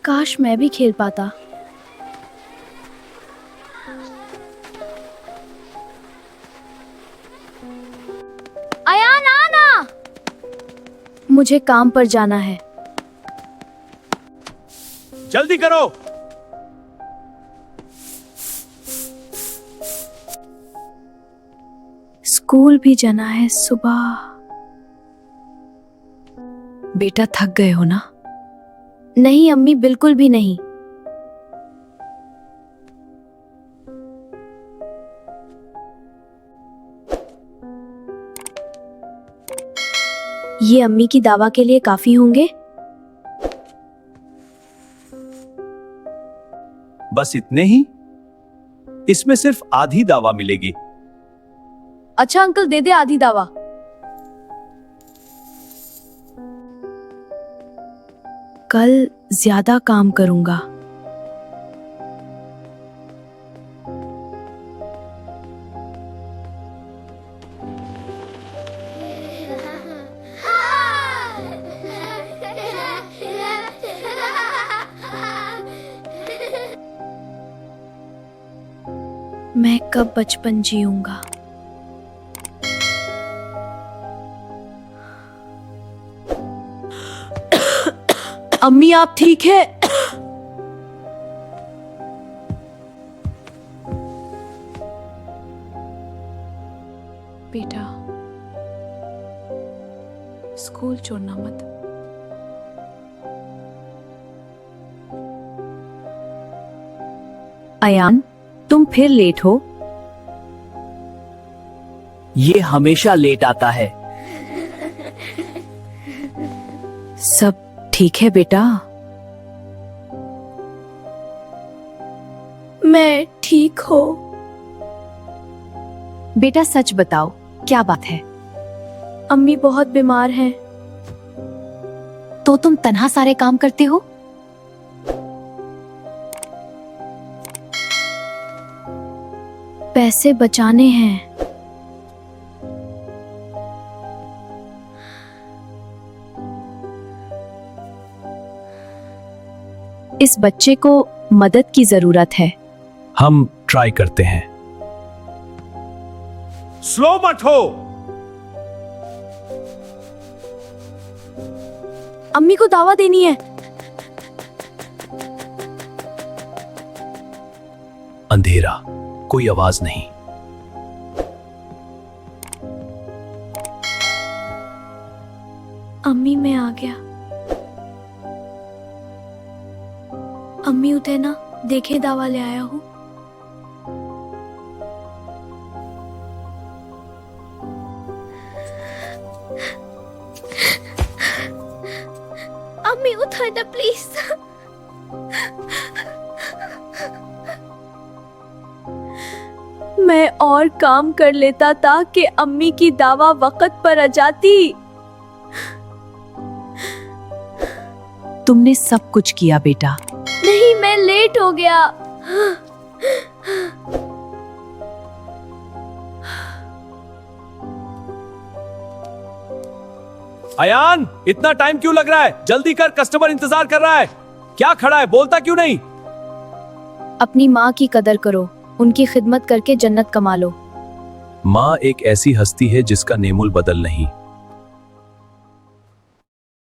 काश मैं भी खेल पाता। अयान आना, मुझे काम पर जाना है। जल्दी करो। स्कूल भी जाना है सुबह। बेटा थक गए हो ना? नहीं अम्मी, बिल्कुल भी नहीं। ये अम्मी की दावा के लिए काफी होंगे? बस इतने ही? इसमें सिर्फ आधी दावा मिलेगी। अच्छा अंकल, दे दे आधी दावा। कल ज्यादा काम करूंगा। मैं कब बचपन जीऊंगा? अम्मी आप ठीक है? बेटा स्कूल छोड़ना मत। अयान तुम फिर लेट हो। ये हमेशा लेट आता है। सब ठीक है बेटा? मैं ठीक हो। बेटा सच बताओ, क्या बात है? अम्मी बहुत बीमार हैं। तो तुम तन्हा सारे काम करते हो? पैसे बचाने हैं। इस बच्चे को मदद की जरूरत है। हम ट्राई करते हैं। स्लो मत हो। अम्मी को दावा देनी है। अंधेरा, कोई आवाज नहीं। अम्मी मैं आ गया। अम्मी उठे ना, देखे दावा ले आया हूँ। अम्मी उठा ना प्लीज। मैं और काम कर लेता ताकि अम्मी की दावा वक्त पर आ जाती। तुमने सब कुछ किया बेटा। नहीं, मैं लेट हो गया। अयान, इतना टाइम क्यों लग रहा है? जल्दी कर, कस्टमर इंतजार कर रहा है। क्या खड़ा है, बोलता क्यों नहीं? अपनी माँ की कदर करो, उनकी खिदमत करके जन्नत कमा लो। माँ एक ऐसी हस्ती है जिसका नेमुल बदल नहीं।